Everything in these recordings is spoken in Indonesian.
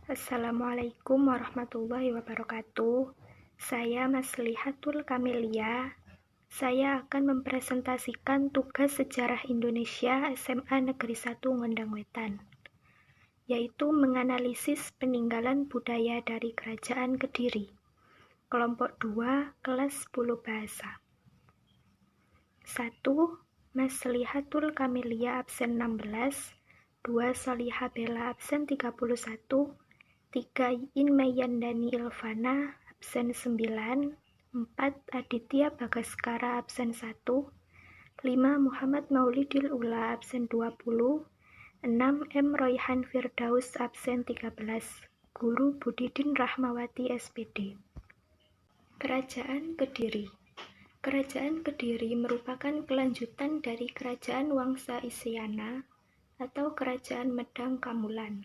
Assalamualaikum warahmatullahi wabarakatuh. Saya Maslihatul Kamilia. Saya akan mempresentasikan tugas sejarah Indonesia SMA Negeri 1 Ngondang Wetan, yaitu menganalisis peninggalan budaya dari Kerajaan Kediri. Kelompok 2, kelas 10 bahasa. 1. Maslihatul Kamilia absen 16, 2. Solihah Bella absen 31, 3. Inmayandani Ilvana absen 9, 4. Aditya Bagaskara absen 1, 5. Muhammad Maulidil Ula absen 20, 6. M. Royhan Firdaus absen 13, Guru Budidin Rahmawati SPD. Kerajaan Kediri. Kerajaan Kediri merupakan kelanjutan dari Kerajaan Wangsa Isyana atau Kerajaan Medang Kamulan.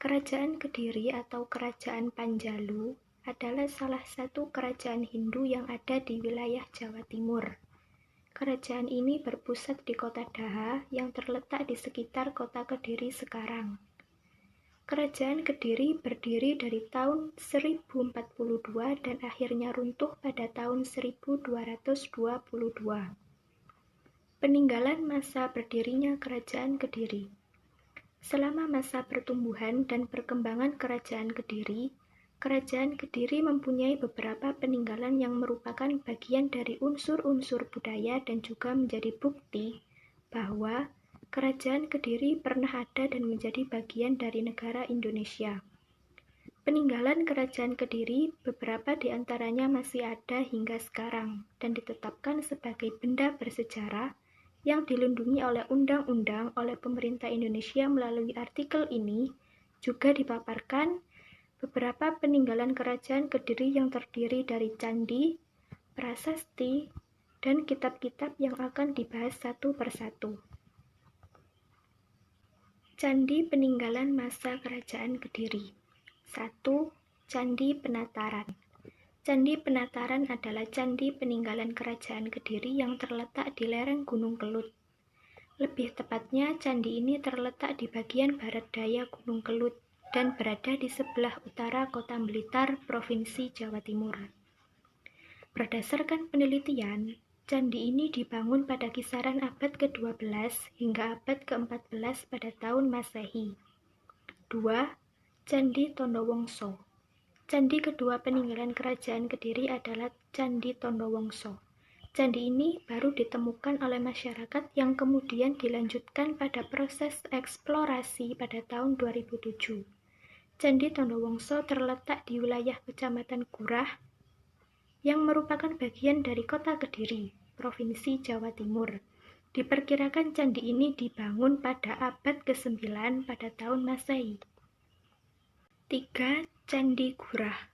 Kerajaan Kediri atau Kerajaan Panjalu adalah salah satu kerajaan Hindu yang ada di wilayah Jawa Timur. Kerajaan ini berpusat di kota Daha yang terletak di sekitar kota Kediri sekarang. Kerajaan Kediri berdiri dari tahun 1042 dan akhirnya runtuh pada tahun 1222. Peninggalan masa berdirinya Kerajaan Kediri. Selama masa pertumbuhan dan perkembangan Kerajaan Kediri mempunyai beberapa peninggalan yang merupakan bagian dari unsur-unsur budaya dan juga menjadi bukti bahwa Kerajaan Kediri pernah ada dan menjadi bagian dari negara Indonesia. Peninggalan Kerajaan Kediri, beberapa di antaranya masih ada hingga sekarang dan ditetapkan sebagai benda bersejarah yang dilindungi oleh undang-undang oleh pemerintah Indonesia. Melalui artikel ini juga dipaparkan beberapa peninggalan Kerajaan Kediri yang terdiri dari candi, prasasti, dan kitab-kitab yang akan dibahas satu persatu. Candi peninggalan masa Kerajaan Kediri. 1. Candi Penataran. Candi Penataran adalah candi peninggalan Kerajaan Kediri yang terletak di lereng Gunung Kelut. Lebih tepatnya, candi ini terletak di bagian barat daya Gunung Kelut dan berada di sebelah utara Kota Blitar, Provinsi Jawa Timur. Berdasarkan penelitian, candi ini dibangun pada kisaran abad ke-12 hingga abad ke-14 pada tahun Masehi. 2. Candi Tondowongso. Candi kedua peninggalan Kerajaan Kediri adalah Candi Tondowongso. Candi ini baru ditemukan oleh masyarakat yang kemudian dilanjutkan pada proses eksplorasi pada tahun 2007. Candi Tondowongso terletak di wilayah Kecamatan Gurah yang merupakan bagian dari Kota Kediri, Provinsi Jawa Timur. Diperkirakan candi ini dibangun pada abad ke-9 pada tahun Masehi. 3. Candi Gurah.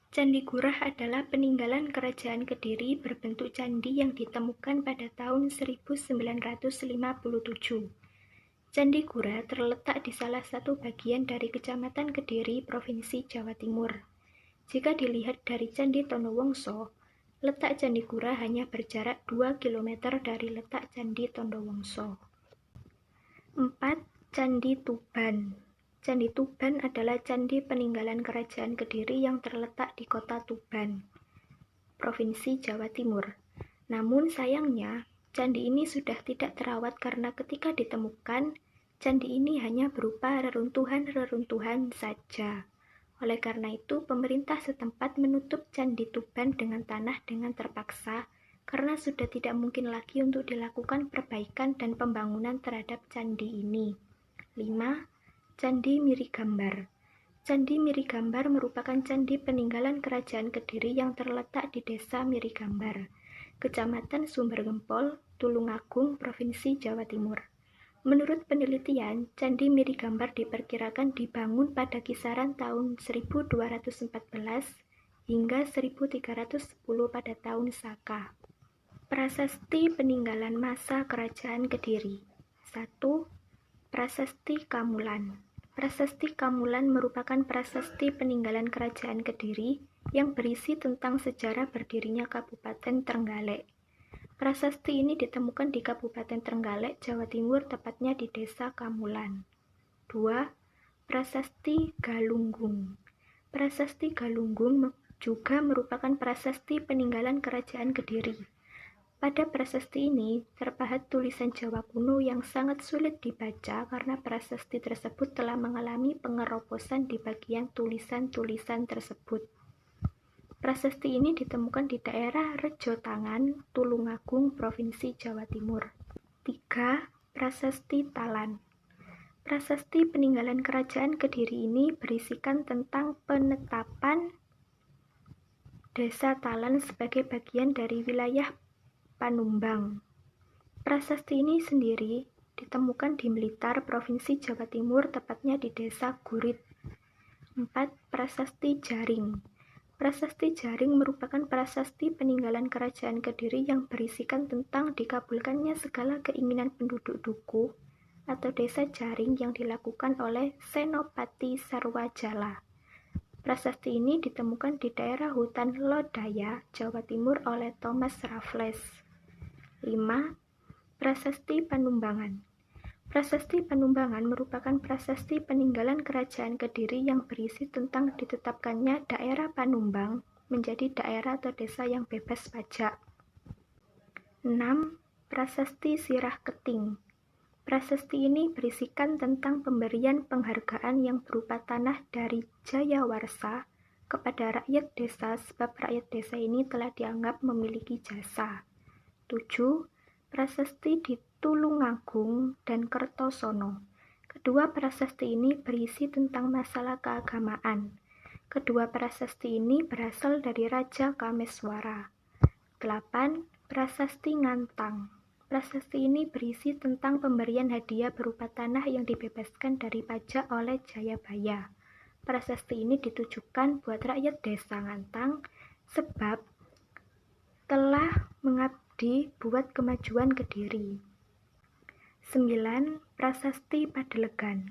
Candi Gurah adalah peninggalan Kerajaan Kediri berbentuk candi yang ditemukan pada tahun 1957. Candi Gurah terletak di salah satu bagian dari Kecamatan Kediri, Provinsi Jawa Timur. Jika dilihat dari Candi Tondowongso, letak Candi Gurah hanya berjarak 2 km dari letak Candi Tondowongso. 4. Candi Tuban. Candi Tuban adalah candi peninggalan Kerajaan Kediri yang terletak di kota Tuban, Provinsi Jawa Timur. Namun sayangnya, candi ini sudah tidak terawat karena ketika ditemukan, candi ini hanya berupa reruntuhan-reruntuhan saja. Oleh karena itu, pemerintah setempat menutup Candi Tuban dengan tanah dengan terpaksa karena sudah tidak mungkin lagi untuk dilakukan perbaikan dan pembangunan terhadap candi ini. 5. Candi Mirigambar. Candi Mirigambar merupakan candi peninggalan Kerajaan Kediri yang terletak di Desa Mirigambar, Kecamatan Sumbergempol, Tulungagung, Provinsi Jawa Timur. Menurut penelitian, Candi Mirigambar diperkirakan dibangun pada kisaran tahun 1214 hingga 1310 pada tahun Saka. Prasasti peninggalan masa Kerajaan Kediri. 1. Prasasti Kamulan. Prasasti Kamulan merupakan prasasti peninggalan Kerajaan Kediri yang berisi tentang sejarah berdirinya Kabupaten Trenggalek. Prasasti ini ditemukan di Kabupaten Trenggalek, Jawa Timur, tepatnya di Desa Kamulan. 2. Prasasti Galunggung. Prasasti Galunggung juga merupakan prasasti peninggalan Kerajaan Kediri. Pada prasasti ini terpahat tulisan Jawa kuno yang sangat sulit dibaca karena prasasti tersebut telah mengalami pengerobosan di bagian tulisan-tulisan tersebut. Prasasti ini ditemukan di daerah Rejotangan, Tulungagung, Provinsi Jawa Timur. 3. Prasasti Talan. Prasasti peninggalan Kerajaan Kediri ini berisikan tentang penetapan Desa Talan sebagai bagian dari wilayah Panumbang. Prasasti ini sendiri ditemukan di Blitar, Provinsi Jawa Timur, tepatnya di Desa Gurit. 4. Prasasti Jaring. Prasasti Jaring merupakan prasasti peninggalan Kerajaan Kediri yang berisikan tentang dikabulkannya segala keinginan penduduk duku atau desa Jaring yang dilakukan oleh Senopati Sarwajala. Prasasti ini ditemukan di daerah hutan Lodaya, Jawa Timur oleh Thomas Raffles. 5. Prasasti Panumbangan. Prasasti Panumbangan merupakan prasasti peninggalan Kerajaan Kediri yang berisi tentang ditetapkannya daerah Panumbang menjadi daerah atau desa yang bebas pajak. 6. Prasasti Sirah Keting. Prasasti ini berisikan tentang pemberian penghargaan yang berupa tanah dari Jayawarsa kepada rakyat desa sebab rakyat desa ini telah dianggap memiliki jasa. 7. Prasasti di Tulungagung dan Kertosono. Kedua prasasti ini berisi tentang masalah keagamaan. Kedua prasasti ini berasal dari Raja Kameswara. 8. Prasasti Ngantang. Prasasti ini berisi tentang pemberian hadiah berupa tanah yang dibebaskan dari pajak oleh Jayabaya. Prasasti ini ditujukan buat rakyat desa Ngantang sebab telah mengabdi buat kemajuan Kediri. 9. Prasasti Padelegan.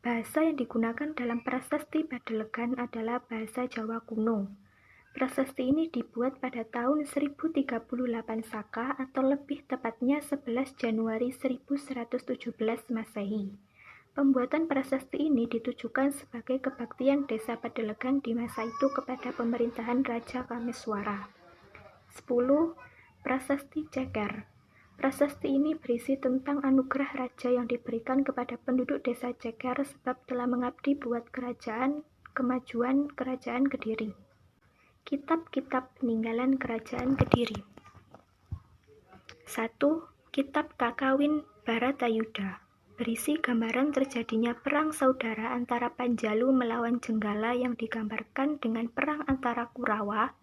Bahasa yang digunakan dalam prasasti Padelegan adalah bahasa Jawa kuno. Prasasti ini dibuat pada tahun 1038 Saka atau lebih tepatnya 11 Januari 1117 Masehi. Pembuatan prasasti ini ditujukan sebagai kebaktian desa Padelegan di masa itu kepada pemerintahan Raja Kameswara. 10. Prasasti Ceker. Prasasti ini berisi tentang anugerah raja yang diberikan kepada penduduk desa Ceker sebab telah mengabdi buat kemajuan Kerajaan Kediri. Kitab-kitab peninggalan Kerajaan Kediri. 1. Kitab Kakawin Baratayuda. Berisi gambaran terjadinya perang saudara antara Panjalu melawan Jenggala yang digambarkan dengan perang antara Kurawa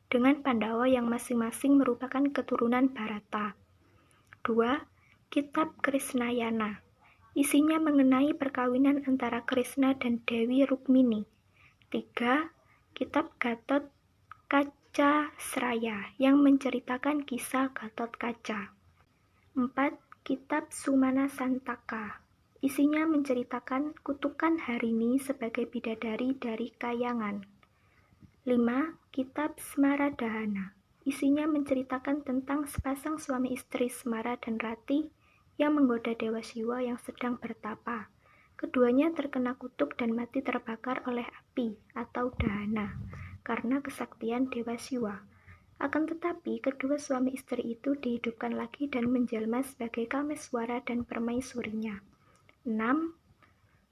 dengan Pandawa yang masing-masing merupakan keturunan Barata. 2. Kitab Krisnayana. Isinya mengenai perkawinan antara Krishna dan Dewi Rukmini. 3. Kitab Gatot Kaca Sraya yang menceritakan kisah Gatot Kaca. 4. Kitab Sumana Santaka. Isinya menceritakan kutukan Harini sebagai bidadari dari Kayangan. 5. Kitab Smaradahana. Isinya menceritakan tentang sepasang suami istri Semara dan Rati yang menggoda Dewa Siwa yang sedang bertapa. Keduanya terkena kutuk dan mati terbakar oleh api atau dahana karena kesaktian Dewa Siwa. Akan tetapi, kedua suami istri itu dihidupkan lagi dan menjelma sebagai Kameswara dan permaisurinya. 6.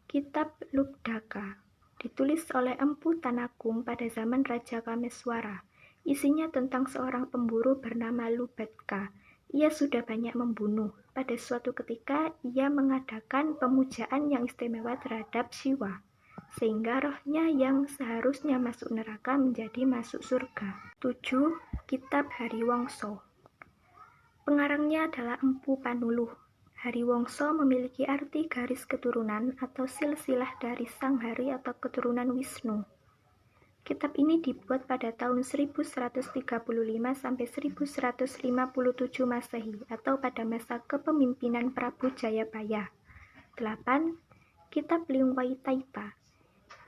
Kitab Lubdaka. Ditulis oleh Empu Tanagung pada zaman Raja Kameswara. Isinya tentang seorang pemburu bernama Lubetka. Ia sudah banyak membunuh. Pada suatu ketika, ia mengadakan pemujaan yang istimewa terhadap Siwa, sehingga rohnya yang seharusnya masuk neraka menjadi masuk surga. 7. Kitab Hariwangsa. Pengarangnya adalah Empu Panuluh. Hariwangsa memiliki arti garis keturunan atau silsilah dari Sang Hari atau keturunan Wisnu. Kitab ini dibuat pada tahun 1135 sampai 1157 Masehi atau pada masa kepemimpinan Prabu Jayabaya. 8. Kitab Lingwaitaita.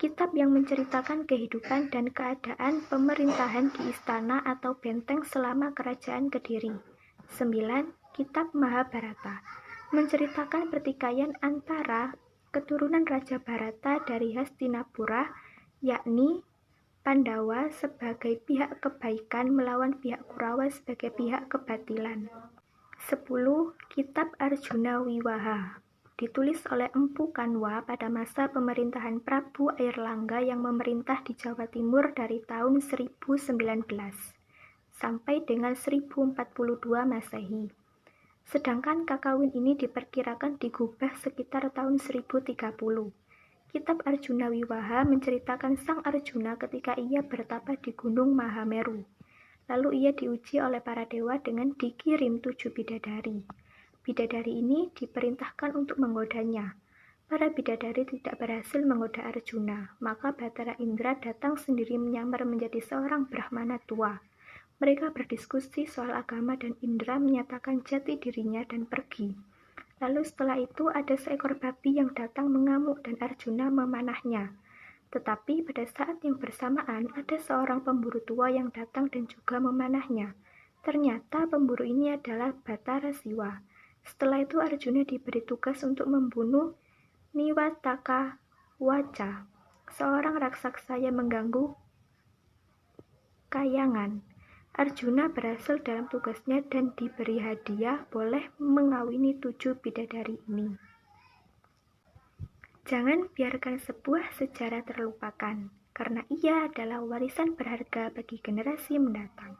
Kitab yang menceritakan kehidupan dan keadaan pemerintahan di istana atau benteng selama Kerajaan Kediri. 9. Kitab Mahabharata. Menceritakan pertikaian antara keturunan Raja Bharata dari Hastinapura, yakni Pandawa sebagai pihak kebaikan melawan pihak Kurawa sebagai pihak kebatilan. 10. Kitab Arjuna Wiwaha ditulis oleh Empu Kanwa pada masa pemerintahan Prabu Airlangga yang memerintah di Jawa Timur dari tahun 1019 sampai dengan 1042 Masehi. Sedangkan Kakawin ini diperkirakan digubah sekitar tahun 1030. Kitab Arjuna Wiwaha menceritakan sang Arjuna ketika ia bertapa di Gunung Mahameru. Lalu ia diuji oleh para dewa dengan dikirim 7 bidadari. Bidadari ini diperintahkan untuk menggodanya. Para bidadari tidak berhasil menggoda Arjuna, maka Batara Indra datang sendiri menyamar menjadi seorang Brahmana tua. Mereka berdiskusi soal agama dan Indra menyatakan jati dirinya dan pergi. Lalu setelah itu ada seekor babi yang datang mengamuk dan Arjuna memanahnya. Tetapi pada saat yang bersamaan ada seorang pemburu tua yang datang dan juga memanahnya. Ternyata pemburu ini adalah Batara Siwa. Setelah itu Arjuna diberi tugas untuk membunuh Niwataka Waca, seorang raksasa yang mengganggu kayangan. Arjuna berhasil dalam tugasnya dan diberi hadiah boleh mengawini 7 bidadari ini. Jangan biarkan sebuah sejarah terlupakan, karena ia adalah warisan berharga bagi generasi mendatang.